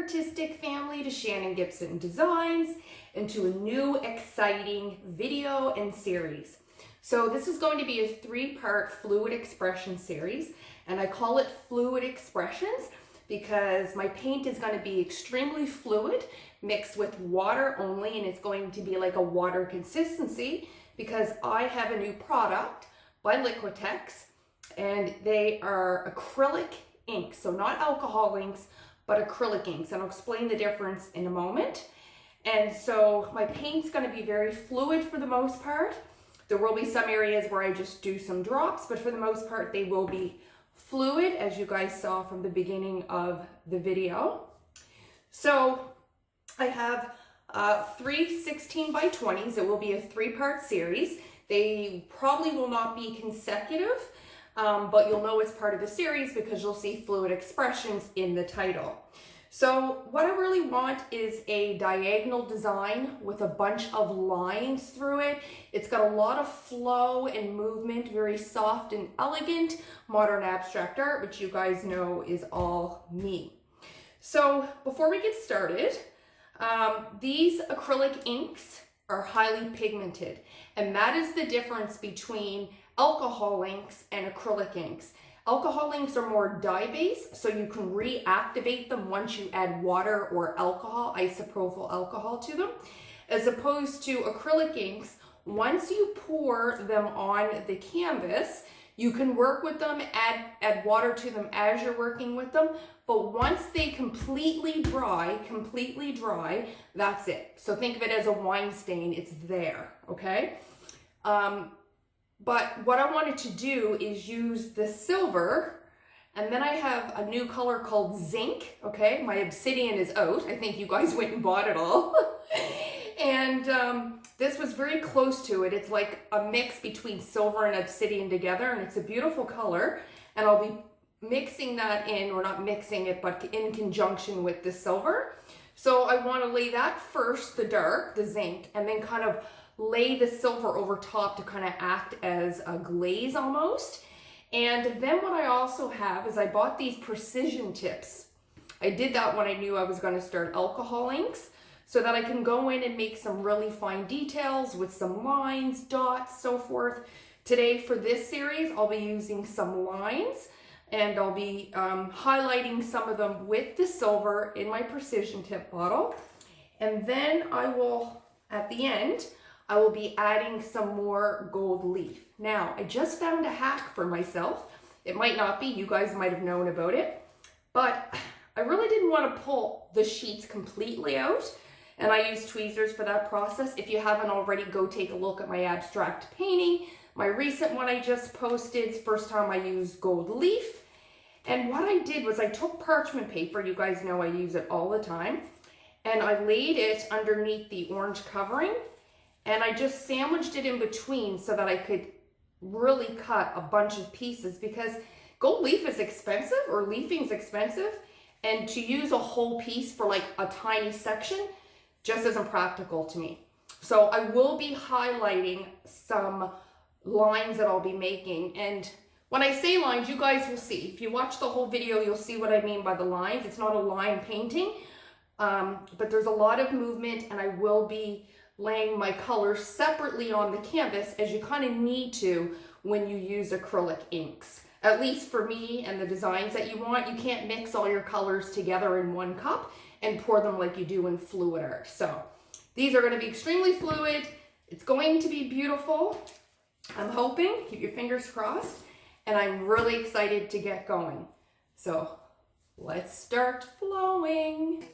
artistic family, to Shannon Gibson Designs, and to a new exciting video and series. So this is going to be a 3-part fluid expression series, and I call it Fluid Expressions because my paint is going to be extremely fluid, mixed with water only, and it's going to be like a water consistency because I have a new product by Liquitex, and they are acrylic inks. So not alcohol inks, but acrylic inks, and I'll explain the difference in a moment. And so my paint's going to be very fluid for the most part. There will be some areas where I just do some drops, but for the most part they will be fluid, as you guys saw from the beginning of the video. So I have 3 16 by 20s. It will be a 3-part series. They probably will not be consecutive, but you'll know it's part of the series because you'll see fluid expressions in the title. So what I really want is a diagonal design with a bunch of lines through it. It's got a lot of flow and movement, very soft and elegant, modern abstract art, which you guys know is all me. So before we get started, these acrylic inks are highly pigmented, and that is the difference between alcohol inks and acrylic inks. Alcohol inks are more dye-based, so you can reactivate them once you add water or alcohol, isopropyl alcohol, to them, as opposed to acrylic inks. Once you pour them on the canvas, you can work with them, add water to them as you're working with them, but once they completely dry, that's it. So think of it as a wine stain, it's there, okay? But what I wanted to do is use the silver, and then I have a new color called zinc, okay? My obsidian is out. I think you guys went and bought it all. And this was very close to it. It's like a mix between silver and obsidian together, and it's a beautiful color. And I'll be mixing that in, or not mixing it, but in conjunction with the silver. So I want to lay that first, the dark, the zinc, and then kind of lay the silver over top to kind of act as a glaze almost. And then what I also have is I bought these precision tips. I did that when I knew I was going to start alcohol inks, so that I can go in and make some really fine details with some lines, dots, so forth. Today for this series, I'll be using some lines, and I'll be highlighting some of them with the silver in my precision tip bottle. And then I will, at the end, I will be adding some more gold leaf. Now, I just found a hack for myself. It might not be, you guys might have known about it, but I really didn't want to pull the sheets completely out, and I use tweezers for that process. If you haven't already, go take a look at my abstract painting. My recent one I just posted, first time I used gold leaf. And what I did was I took parchment paper, you guys know I use it all the time, and I laid it underneath the orange covering, and I just sandwiched it in between so that I could really cut a bunch of pieces, because gold leaf is expensive, or leafing is expensive, and to use a whole piece for like a tiny section just isn't practical to me. So I will be highlighting some lines that I'll be making, and when I say lines, you guys will see. If you watch the whole video, you'll see what I mean by the lines. It's not a line painting, but there's a lot of movement, and I will be laying my colors separately on the canvas, as you kind of need to when you use acrylic inks. At least for me and the designs that you want, you can't mix all your colors together in one cup and pour them like you do in fluid art. So these are going to be extremely fluid. It's going to be beautiful. I'm hoping, keep your fingers crossed, and I'm really excited to get going. So let's start flowing.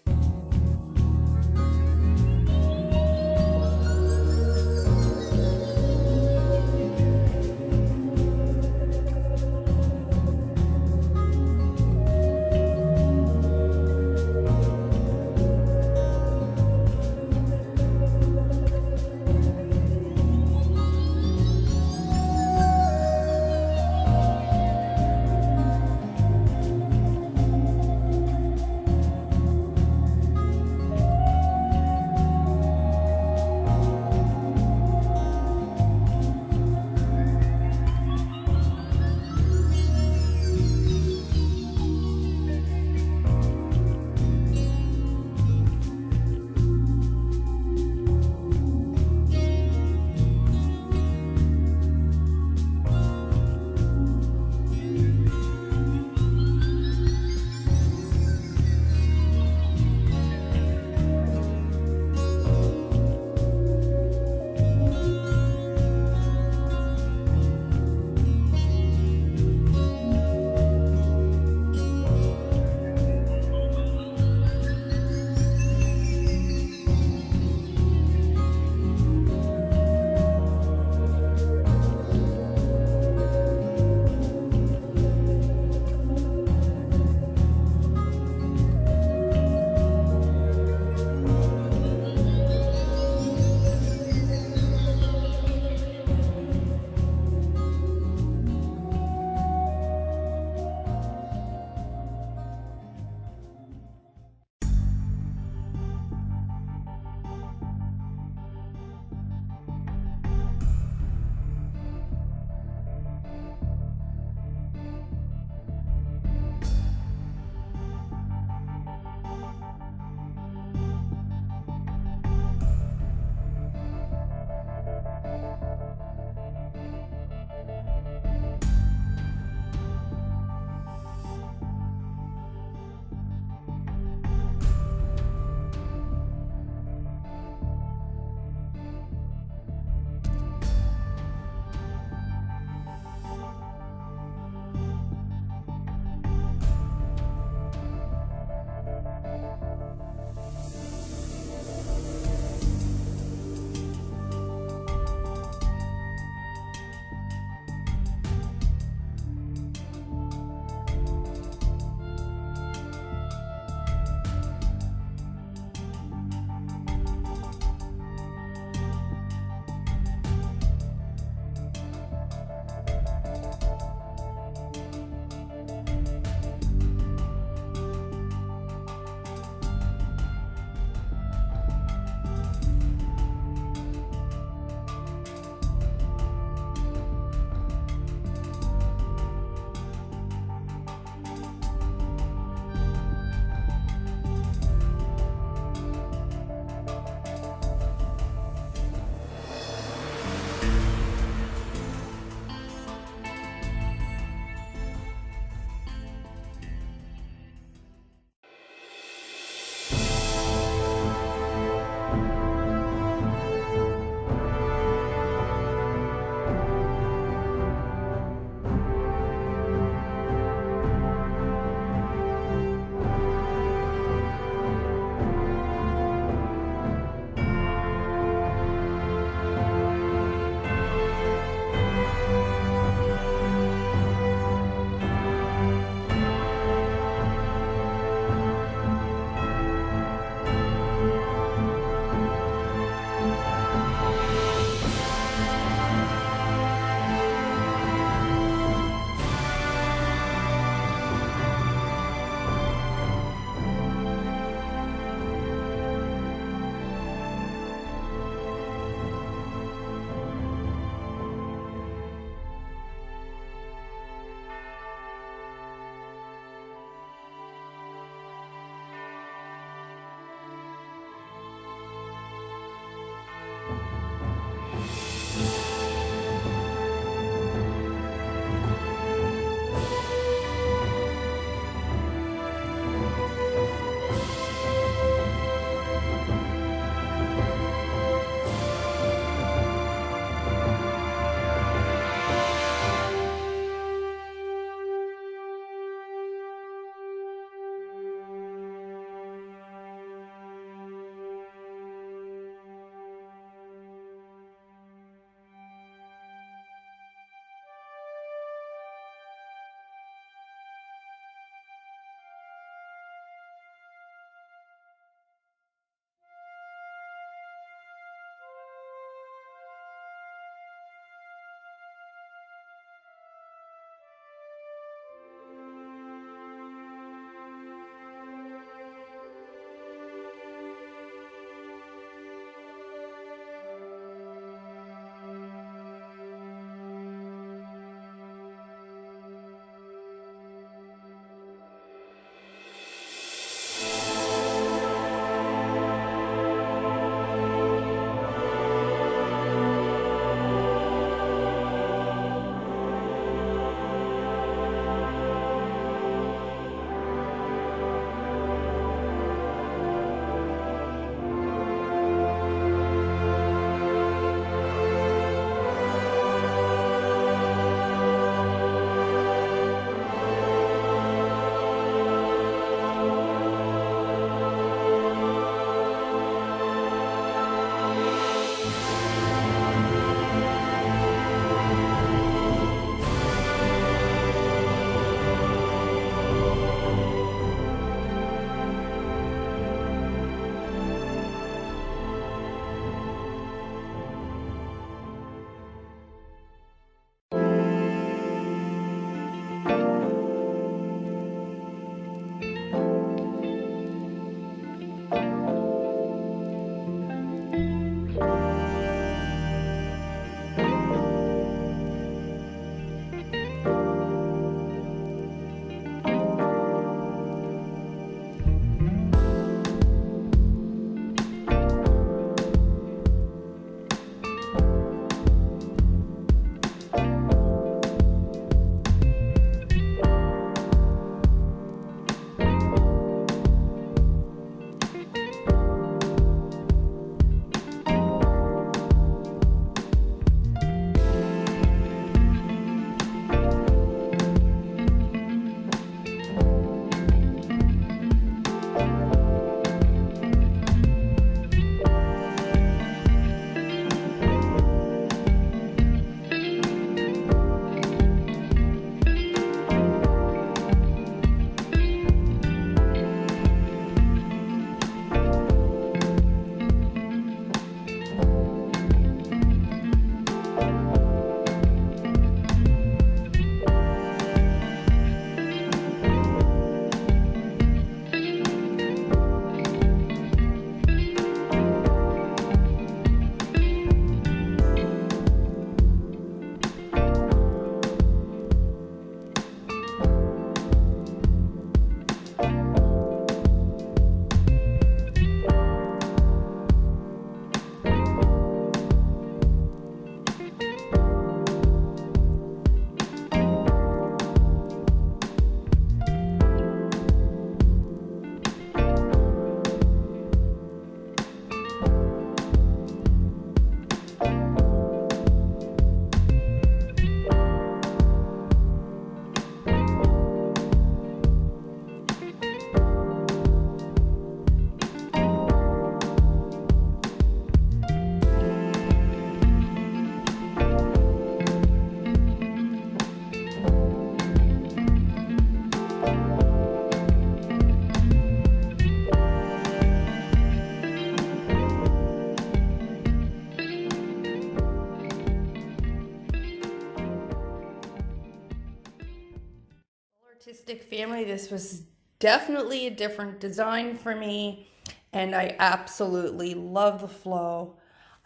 artistic family, this was definitely a different design for me, and I absolutely love the flow.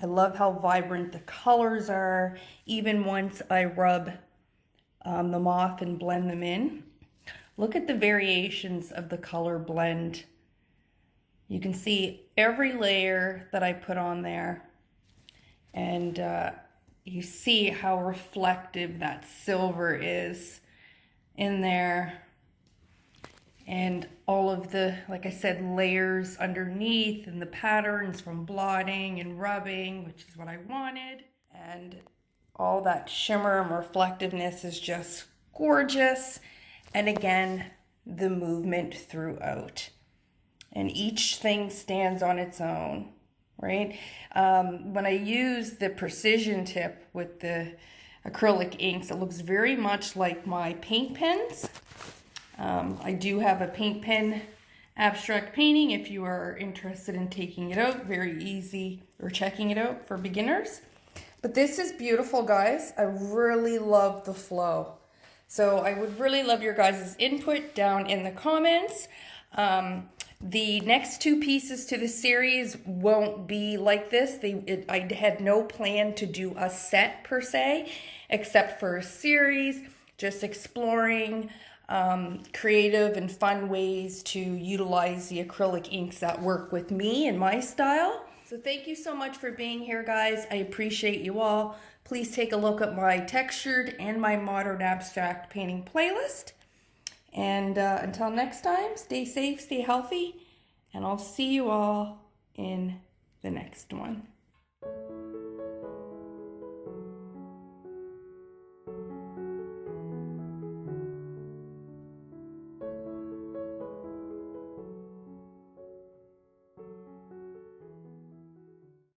I love how vibrant the colors are, even once I rub them off and blend them in. Look at the variations of the color blend. You can see every layer that I put on there, and you see how reflective that silver is in there, and all of the, like I said, layers underneath and the patterns from blotting and rubbing, which is what I wanted. And all that shimmer and reflectiveness is just gorgeous. And again, the movement throughout. And each thing stands on its own, right? When I use the precision tip with the acrylic inks, it looks very much like my paint pens. I do have a paint pen abstract painting if you are interested in taking it out. Very easy, or checking it out for beginners. But this is beautiful, guys. I really love the flow. So I would really love your guys' input down in the comments. The next two pieces to the series won't be like this. I had no plan to do a set per se, except for a series, just exploring creative and fun ways to utilize the acrylic inks that work with me and my style. So thank you so much for being here, guys. I appreciate you all. Please take a look at my textured and my modern abstract painting playlist. And until next time, stay safe, stay healthy, and I'll see you all in the next one.